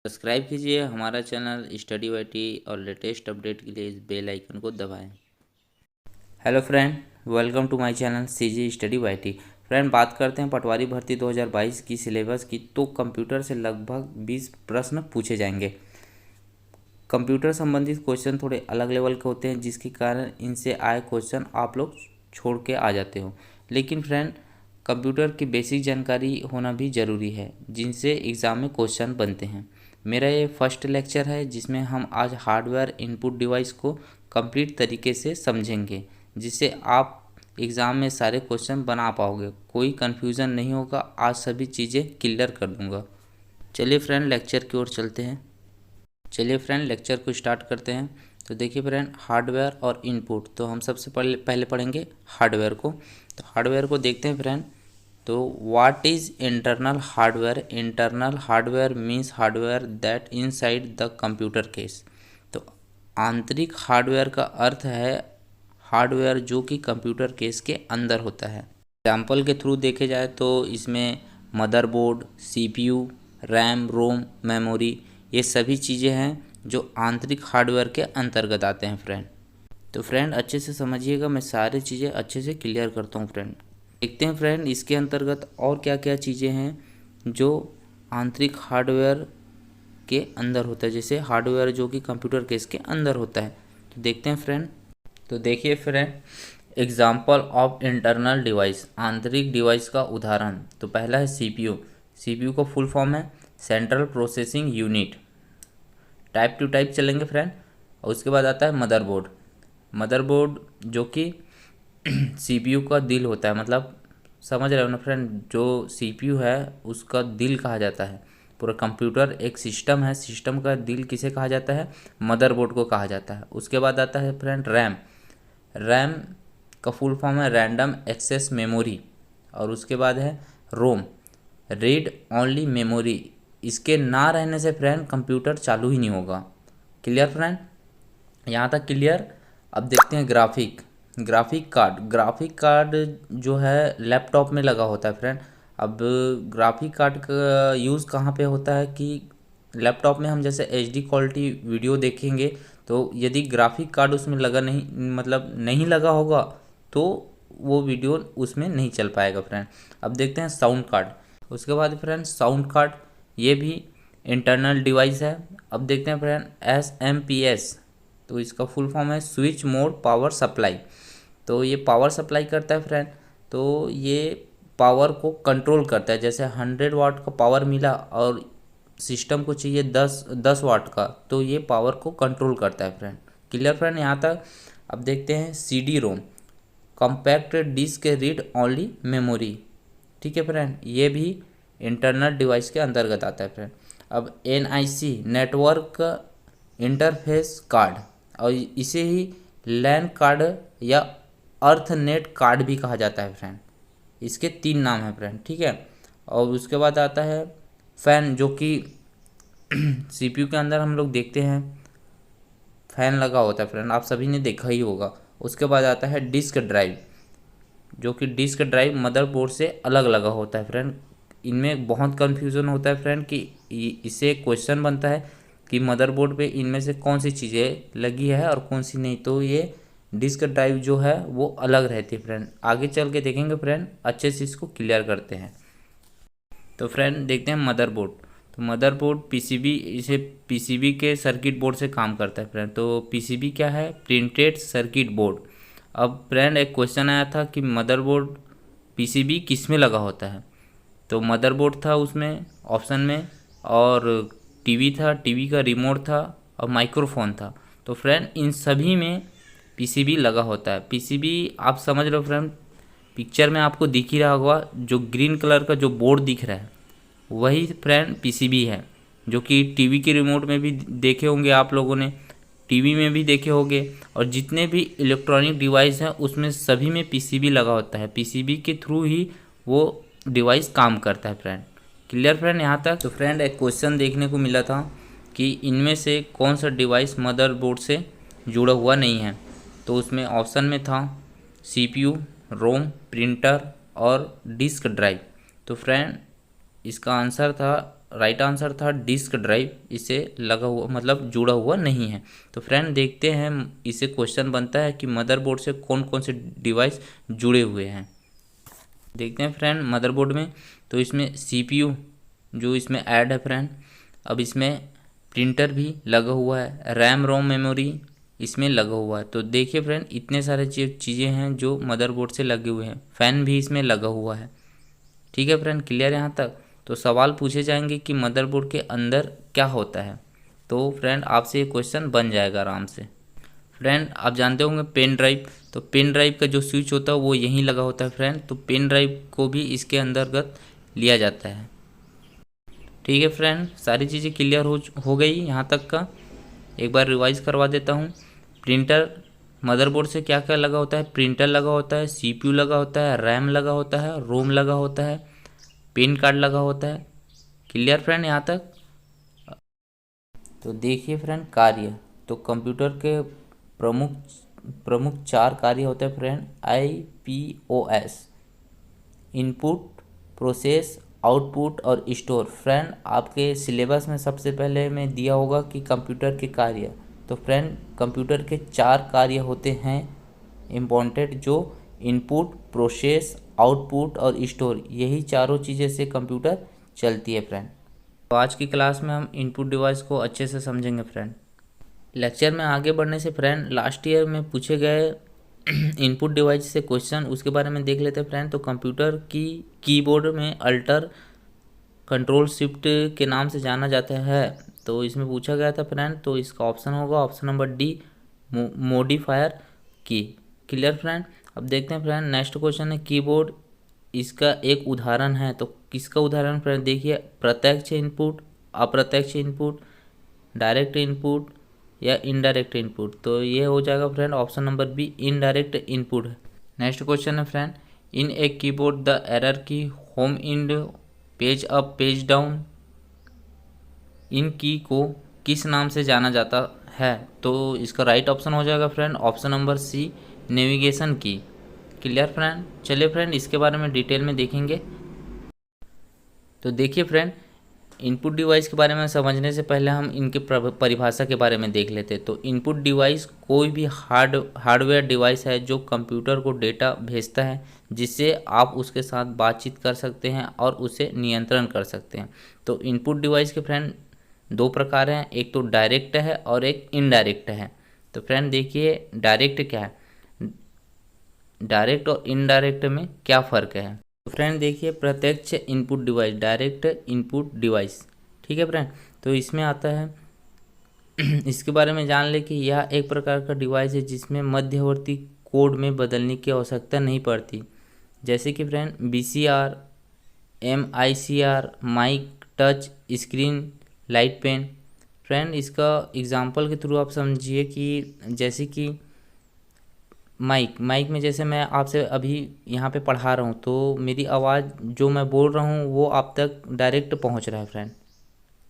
Subscribe कीजिए हमारा channel study YT और लेटेस्ट अपडेट के लिए इस बेल आइकन को दबाएं। Hello friend, welcome to my channel CG study YT. Friend, बात करते हैं पटवारी भर्ती 2022 की सिलेबस की। तो कंप्यूटर से लगभग 20 प्रश्न पूछे जाएंगे। कंप्यूटर संबंधित क्वेश्चन थोड़े अलग लेवल के होते हैं, जिसके कारण इनसे आए क्वेश्चन आप लोग छोड़ के आ जाते हो। लेकिन फ्रेंड, कंप्यूटर की बेसिक जानकारी होना भी ज़रूरी है, जिनसे एग्ज़ाम में क्वेश्चन बनते हैं। मेरा ये फर्स्ट लेक्चर है, जिसमें हम आज हार्डवेयर इनपुट डिवाइस को कंप्लीट तरीके से समझेंगे, जिससे आप एग्ज़ाम में सारे क्वेश्चन बना पाओगे। कोई कन्फ्यूज़न नहीं होगा। आज सभी चीज़ें क्लियर कर दूंगा। चलिए फ्रेंड, लेक्चर की ओर चलते हैं। चलिए फ्रेंड, लेक्चर को स्टार्ट करते हैं। तो देखिए फ्रेंड, हार्डवेयर और इनपुट। तो हम सबसे पहले पढ़ेंगे हार्डवेयर को। तो हार्डवेयर को देखते हैं फ्रेंड। तो what is internal hardware? Internal hardware means hardware that inside the computer case. तो आंतरिक हार्डवेयर का अर्थ है हार्डवेयर जो कि कंप्यूटर केस के अंदर होता है। एग्जाम्पल के थ्रू देखे जाए तो इसमें मदरबोर्ड, सीपीयू, रैम, रोम, मेमोरी, ये सभी चीज़ें हैं जो आंतरिक हार्डवेयर के अंतर्गत आते हैं फ्रेंड। तो फ्रेंड, अच्छे से समझिएगा, मैं सारी चीज़ें अच्छे से क्लियर करता हूँ फ्रेंड। देखते हैं फ्रेंड, इसके अंतर्गत और क्या क्या चीज़ें हैं जो आंतरिक हार्डवेयर के अंदर होता है, जैसे हार्डवेयर जो कि कंप्यूटर केस के अंदर होता है। तो देखते हैं फ्रेंड। तो देखिए friend, example of internal device, आंतरिक डिवाइस का उदाहरण। तो पहला है सीपीयू। सीपीयू का फुल फॉर्म है central processing unit. Type two type चलेंगे फ्रेंड। और उसके बाद आता है मदरबोर्ड। मदरबोर्ड जो कि सीपीयू का दिल होता है, मतलब समझ रहे हो ना फ्रेंड, जो सीपीयू है उसका दिल कहा जाता है। पूरा कंप्यूटर एक सिस्टम है, सिस्टम का दिल किसे कहा जाता है? मदरबोर्ड को कहा जाता है। उसके बाद आता है फ्रेंड रैम। रैम का फुल फॉर्म है रैंडम एक्सेस मेमोरी। और उसके बाद है रोम, रीड ओनली मेमोरी। इसके ना रहने से फ्रेंड कंप्यूटर चालू ही नहीं होगा। क्लियर फ्रेंड, यहाँ तक क्लियर। अब देखते हैं ग्राफिक कार्ड। ग्राफिक कार्ड जो है लैपटॉप में लगा होता है फ्रेंड। अब ग्राफिक कार्ड का यूज़ कहाँ पे होता है कि लैपटॉप में हम जैसे एचडी क्वालिटी वीडियो देखेंगे, तो यदि ग्राफिक कार्ड उसमें लगा नहीं, मतलब नहीं लगा होगा, तो वो वीडियो उसमें नहीं चल पाएगा फ्रेंड। अब देखते हैं साउंड कार्ड। उसके बाद फ्रेंड साउंड कार्ड, ये भी इंटरनल डिवाइस है। अब देखते हैं फ्रेंड एसएमपीएस। तो इसका फुल फॉर्म है स्विच मोड पावर सप्लाई। तो ये पावर सप्लाई करता है फ्रेंड। तो ये पावर को कंट्रोल करता है। जैसे 100 वाट का पावर मिला और सिस्टम को चाहिए 10 वाट का, तो ये पावर को कंट्रोल करता है फ्रेंड। क्लियर फ्रेंड यहाँ तक। अब देखते हैं CD ROM, compact disc read only memory. ठीक है फ्रेंड, ये भी इंटरनल डिवाइस के अंतर्गत आता है फ्रेंड। अब एनआईसी, नेटवर्क इंटरफेस कार्ड, और इसे ही लैन कार्ड या अर्थनेट कार्ड भी कहा जाता है फ्रेंड। इसके 3 नाम हैं फ्रेंड, ठीक है। और उसके बाद आता है फैन, जो कि सीपीयू के अंदर हम लोग देखते हैं फैन लगा होता है फ्रेंड, आप सभी ने देखा ही होगा। उसके बाद आता है डिस्क ड्राइव, जो कि डिस्क ड्राइव मदरबोर्ड से अलग लगा होता है फ्रेंड। इनमें बहुत कन्फ्यूज़न होता है फ्रेंड कि इससे क्वेश्चन बनता है कि मदरबोर्ड पे इनमें से कौन सी चीज़ें लगी है और कौन सी नहीं। तो ये डिस्क ड्राइव जो है वो अलग रहती है फ्रेंड। आगे चल के देखेंगे फ्रेंड, अच्छे से इसको क्लियर करते हैं। तो फ्रेंड देखते हैं मदरबोर्ड। तो मदरबोर्ड पीसीबी, इसे पीसीबी के सर्किट बोर्ड से काम करता है फ्रेंड। तो पीसीबी क्या है? Printed circuit board. अब फ्रेंड एक क्वेश्चन आया था कि मदरबोर्ड पीसीबी किस में लगा होता है। तो मदरबोर्ड था उसमें ऑप्शन में, और टीवी था, टीवी का रिमोट था, और माइक्रोफोन था। तो फ्रेंड इन सभी में पीसीबी लगा होता है। पीसीबी आप समझ लो फ्रेंड, पिक्चर में आपको दिख ही रहा होगा, जो ग्रीन कलर का जो बोर्ड दिख रहा है वही फ्रेंड पीसीबी है, जो कि टीवी के रिमोट में भी देखे होंगे आप लोगों ने, टीवी में भी देखे होंगे, और जितने भी इलेक्ट्रॉनिक डिवाइस हैं उसमें सभी में पीसीबी लगा होता है। पीसीबी के थ्रू ही वो डिवाइस काम करता है फ्रेंड। क्लियर फ्रेंड यहाँ तक। तो फ्रेंड एक क्वेश्चन देखने को मिला था कि इनमें से कौन सा डिवाइस मदरबोर्ड से जुड़ा हुआ नहीं है। तो उसमें ऑप्शन में था सीपीयू, रोम, प्रिंटर और डिस्क ड्राइव। तो फ्रेंड इसका आंसर था राइट आंसर था डिस्क ड्राइव, इसे लगा हुआ मतलब जुड़ा हुआ नहीं है। तो फ्रेंड देखते हैं, इसे क्वेश्चन बनता है कि मदरबोर्ड से कौन कौन से डिवाइस जुड़े हुए हैं। देखते हैं फ्रेंड मदरबोर्ड में, तो इसमें सीपीयू जो इसमें ऐड है फ्रेंड। अब इसमें प्रिंटर भी लगा हुआ है, रैम रोम मेमोरी इसमें लगा हुआ है। तो देखिए फ्रेंड, इतने सारे चीज़ें हैं जो मदरबोर्ड से लगे हुए हैं। फ़ैन भी इसमें लगा हुआ है। ठीक है फ्रेंड, क्लियर यहाँ तक। तो सवाल पूछे जाएंगे कि मदरबोर्ड के अंदर क्या होता है, तो फ्रेंड आपसे ये क्वेश्चन बन जाएगा आराम से। फ्रेंड आप जानते होंगे पेन ड्राइव, तो पेन ड्राइव का जो स्विच होता है वो यहीं लगा होता है फ्रेंड। तो पेन ड्राइव को भी इसके अंतर्गत लिया जाता है। ठीक है फ्रेंड, सारी चीज़ें क्लियर हो गई यहाँ तक का। एक बार रिवाइज करवा देता हूँ। प्रिंटर मदरबोर्ड से क्या क्या लगा होता है, प्रिंटर लगा होता है, सीपीयू लगा होता है, रैम लगा होता है, रोम लगा होता है, पेन कार्ड लगा होता है। क्लियर फ्रेंड यहाँ तक। तो देखिए फ्रेंड कार्य, तो कंप्यूटर के प्रमुख प्रमुख 4 कार्य होते हैं friend. IPOS, input, process, output और स्टोर। फ्रेंड आपके सिलेबस में सबसे पहले में दिया होगा कि कंप्यूटर के कार्य। तो फ्रेंड कंप्यूटर के 4 कार्य होते हैं इम्पॉर्टेंट, जो इनपुट, प्रोसेस, आउटपुट और स्टोर, यही चारों चीज़ें से कंप्यूटर चलती है फ्रेंड। तो आज की क्लास में हम इनपुट डिवाइस को अच्छे से समझेंगे फ्रेंड। लेक्चर में आगे बढ़ने से फ्रेंड लास्ट ईयर में पूछे गए इनपुट डिवाइस से क्वेश्चन, उसके बारे में देख लेते हैं फ्रेंड। तो कंप्यूटर की कीबोर्ड में अल्टर कंट्रोल शिफ्ट के नाम से जाना जाता है, तो इसमें पूछा गया था फ्रेंड। तो इसका ऑप्शन होगा ऑप्शन नंबर डी, मॉडिफायर की। Clear friend. अब देखते हैं फ्रेंड नेक्स्ट क्वेश्चन है कीबोर्ड, इसका एक उदाहरण है। तो किसका उदाहरण फ्रेंड देखिए, प्रत्यक्ष इनपुट, अप्रत्यक्ष इनपुट, डायरेक्ट इनपुट या इनडायरेक्ट इनपुट। तो ये हो जाएगा friend option number B, indirect input है। नेक्स्ट क्वेश्चन है friend, in a keyboard the error key home end, page up, page down, in key को किस नाम से जाना जाता है। तो इसका राइट ऑप्शन हो जाएगा friend option number C, navigation key. Clear friend. चलिए फ्रेंड इसके बारे में डिटेल में देखेंगे। तो देखिए फ्रेंड, इनपुट डिवाइस के बारे में समझने से पहले हम इनके परिभाषा के बारे में देख लेते हैं। तो इनपुट डिवाइस कोई भी हार्डवेयर डिवाइस है जो कंप्यूटर को डेटा भेजता है, जिससे आप उसके साथ बातचीत कर सकते हैं और उसे नियंत्रण कर सकते हैं। तो इनपुट डिवाइस के फ्रेंड 2 प्रकार हैं, एक तो डायरेक्ट है और एक इनडायरेक्ट है। तो फ्रेंड देखिए डायरेक्ट क्या है, डायरेक्ट और इनडायरेक्ट में क्या फ़र्क है। तो फ्रेंड देखिए प्रत्यक्ष input device, direct input device. ठीक है फ्रेंड। तो इसमें आता है इसके बारे में जान ले कि यह एक प्रकार का डिवाइस है जिसमें मध्यवर्ती कोड में बदलने की आवश्यकता नहीं पड़ती, जैसे कि friend VCR, MICR, mic, touch screen, light pen. Friend इसका एग्जांपल के थ्रू आप समझिए कि जैसे कि माइक में जैसे मैं आपसे अभी यहाँ पे पढ़ा रहा हूँ, तो मेरी आवाज़ जो मैं बोल रहा हूँ वो आप तक डायरेक्ट पहुँच रहा है फ्रेंड।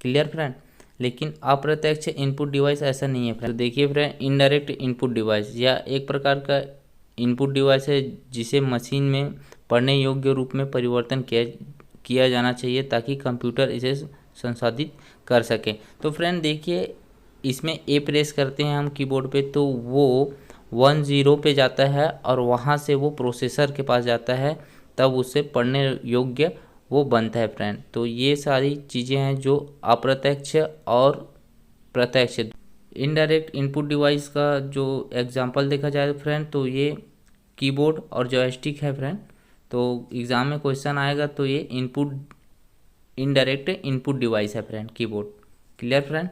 Clear friend. लेकिन अप्रत्यक्ष इनपुट डिवाइस ऐसा नहीं है फ्रेंड। तो देखिए फ्रेंड इनडायरेक्ट इनपुट डिवाइस यह एक प्रकार का इनपुट डिवाइस है जिसे मशीन में पढ़ने योग्य रूप में परिवर्तन किया जाना चाहिए ताकि कंप्यूटर इसे संसाधित कर सके। तो फ्रेंड देखिए इसमें ए प्रेस करते हैं हम कीबोर्ड पे, तो वो 10 पे जाता है और वहाँ से वो प्रोसेसर के पास जाता है, तब उसे पढ़ने योग्य वो बनता है फ्रेंड। तो ये सारी चीज़ें हैं जो अप्रत्यक्ष और प्रत्यक्ष। इनडायरेक्ट इनपुट डिवाइस का जो एग्जांपल देखा जाए फ्रेंड, तो ये कीबोर्ड और जॉयस्टिक है फ्रेंड। तो एग्ज़ाम में क्वेश्चन आएगा तो ये इनडायरेक्ट इनपुट डिवाइस है friend, keyboard. Clear friend.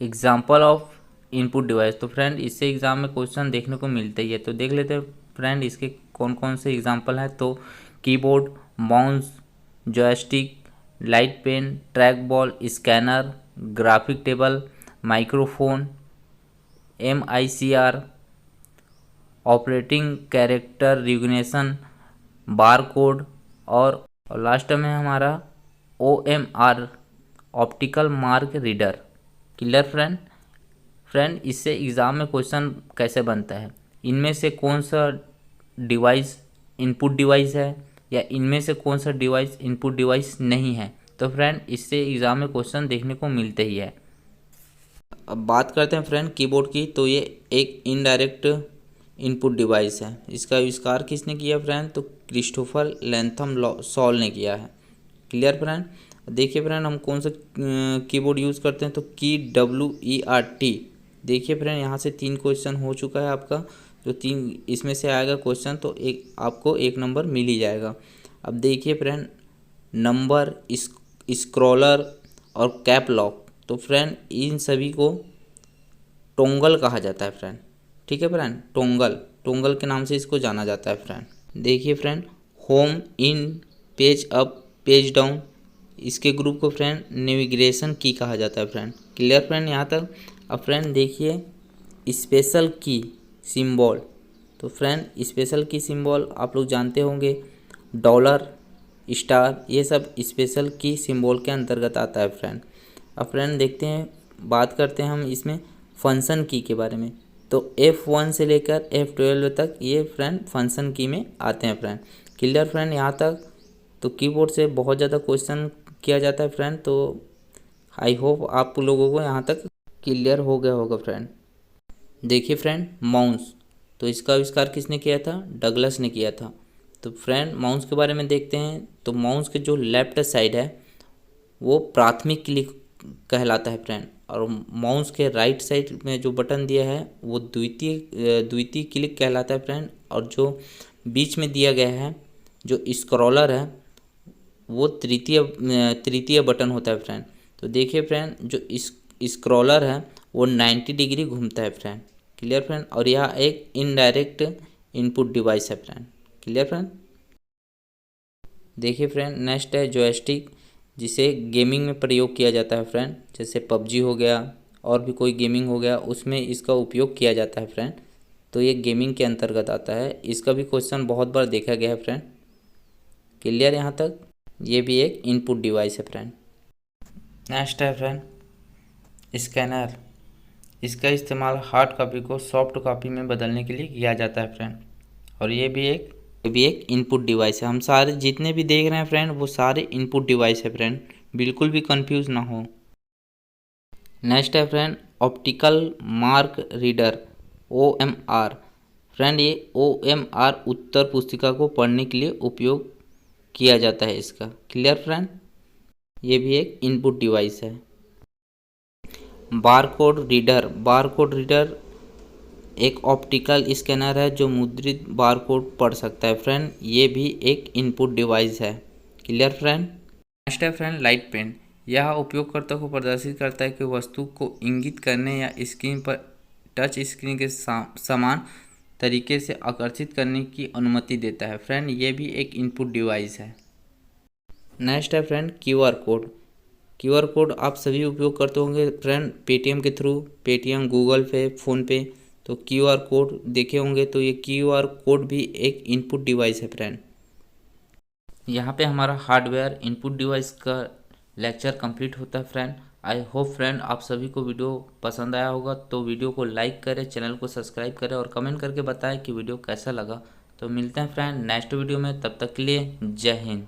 Example of input device, तो फ्रेंड इससे एग्ज़ाम में क्वेश्चन देखने को मिलता ही है। तो देख लेते हैं फ्रेंड इसके कौन कौन से एग्जाम्पल हैं। तो keyboard, mouse, joystick, light pen, track ball, scanner, graphic table, microphone, MICR, operating character recognition, bar code और लास्ट में हमारा OMR, optical mark reader. Clear friend इससे एग्ज़ाम में क्वेश्चन कैसे बनता है, इनमें से कौन सा डिवाइस इनपुट डिवाइस है या इनमें से कौन सा डिवाइस इनपुट डिवाइस नहीं है। तो फ्रेंड इससे एग्ज़ाम में क्वेश्चन देखने को मिलते ही है। अब बात करते हैं फ्रेंड कीबोर्ड की, तो ये एक इनडायरेक्ट इनपुट डिवाइस है। इसका आविष्कार किसने किया फ्रेंड? तो क्रिस्टोफर लैंथम सॉल ने किया है। Clear friend. देखिए फ्रेंड हम कौन सा कीबोर्ड यूज़ करते हैं, तो KEYBOARD। देखिए फ्रेंड यहाँ से 3 क्वेश्चन हो चुका है आपका, जो 3 इसमें से आएगा क्वेश्चन तो एक आपको 1 नंबर मिल ही जाएगा। अब देखिए फ्रेंड नंबर, स्क्रॉलर और कैप लॉक, तो फ्रेंड इन सभी को टोंगल कहा जाता है फ्रेंड। ठीक है फ्रेंड, टोंगल के नाम से इसको जाना जाता है फ्रेंड। देखिए फ्रेंड होम, इन, पेज अप, पेज डाउन, इसके ग्रुप को फ्रेंड नेविगेशन की कहा जाता है फ्रेंड। क्लियर फ्रेंड यहाँ तक। अब फ्रेंड देखिए स्पेशल की सिंबल, तो फ्रेंड स्पेशल की सिंबल आप लोग जानते होंगे, डॉलर, स्टार, ये सब स्पेशल की सिंबल के अंतर्गत आता है फ्रेंड। अब फ्रेंड देखते हैं, बात करते हैं हम इसमें फंक्शन की के बारे में। तो F1 से लेकर F12 तक ये फ्रेंड फंक्शन की में आते हैं फ्रेंड। क्लियर फ्रेंड यहाँ तक। तो कीबोर्ड से बहुत ज़्यादा क्वेश्चन किया जाता है फ्रेंड, तो आई होप आप लोगों को यहाँ तक क्लियर हो गया होगा फ्रेंड। देखिए फ्रेंड माउस, तो इसका आविष्कार किसने किया था? डगलस ने किया था। तो फ्रेंड माउस के बारे में देखते हैं, तो माउस के जो लेफ्ट साइड है वो प्राथमिक क्लिक कहलाता है फ्रेंड, और माउस के राइट साइड में जो बटन दिया है वो द्वितीय क्लिक कहलाता है फ्रेंड, और जो बीच में दिया गया है जो स्क्रॉलर है वो तृतीय बटन होता है फ्रेंड। तो देखिए फ्रेंड जो स्क्रॉलर है वो 90 डिग्री घूमता है फ्रेंड। Clear friend. और यह एक इनडायरेक्ट इनपुट डिवाइस है फ्रेंड। Clear friend. देखिए फ्रेंड नेक्स्ट है जॉयस्टिक, जिसे गेमिंग में प्रयोग किया जाता है फ्रेंड, जैसे पबजी हो गया और भी कोई गेमिंग हो गया उसमें इसका उपयोग किया जाता है फ्रेंड। तो ये गेमिंग के अंतर्गत आता है। इसका भी क्वेश्चन बहुत बार देखा गया है फ्रेंड। क्लियर यहाँ तक। ये भी एक इनपुट डिवाइस है फ्रेंड। नेक्स्ट है फ्रेंड स्कैनर। इसका इस्तेमाल हार्ड कॉपी को सॉफ्ट कॉपी में बदलने के लिए किया जाता है फ्रेंड, और ये भी एक इनपुट डिवाइस है। हम सारे जितने भी देख रहे हैं फ्रेंड वो सारे इनपुट डिवाइस है फ्रेंड, बिल्कुल भी कंफ्यूज ना हो। नेक्स्ट है friend optical mark reader, OMR। Friend ये OMR उत्तर पुस्तिका को पढ़ने के लिए उपयोग किया जाता है इसका। Clear friend. ये भी एक इनपुट डिवाइस है। बारकोड रीडर एक ऑप्टिकल स्कैनर है जो मुद्रित बारकोड पढ़ सकता है फ्रेंड। ये भी एक इनपुट डिवाइस है। Clear friend. नेक्स्ट है फ्रेंड लाइट पेन। यह उपयोगकर्ता को प्रदर्शित करता है कि वस्तु को इंगित करने या स्क्रीन पर टच स्क्रीन के समान तरीके से आकर्षित करने की अनुमति देता है फ्रेंड। ये भी एक इनपुट डिवाइस है। नेक्स्ट है फ्रेंड QR कोड आप सभी उपयोग करते होंगे फ्रेंड पेटीएम के थ्रू, पेटीएम, गूगल पे, फ़ोनपे। तो QR कोड देखे होंगे, तो ये QR कोड भी एक इनपुट डिवाइस है फ्रेंड। यहाँ पे हमारा हार्डवेयर इनपुट डिवाइस का लेक्चर कंप्लीट होता है फ्रेंड। आई होप फ्रेंड आप सभी को वीडियो पसंद आया होगा, तो वीडियो को लाइक करें, चैनल को सब्सक्राइब करें और कमेंट करके बताएं कि वीडियो कैसा लगा। तो मिलते हैं फ्रेंड नेक्स्ट वीडियो में, तब तक के लिए जय हिंद।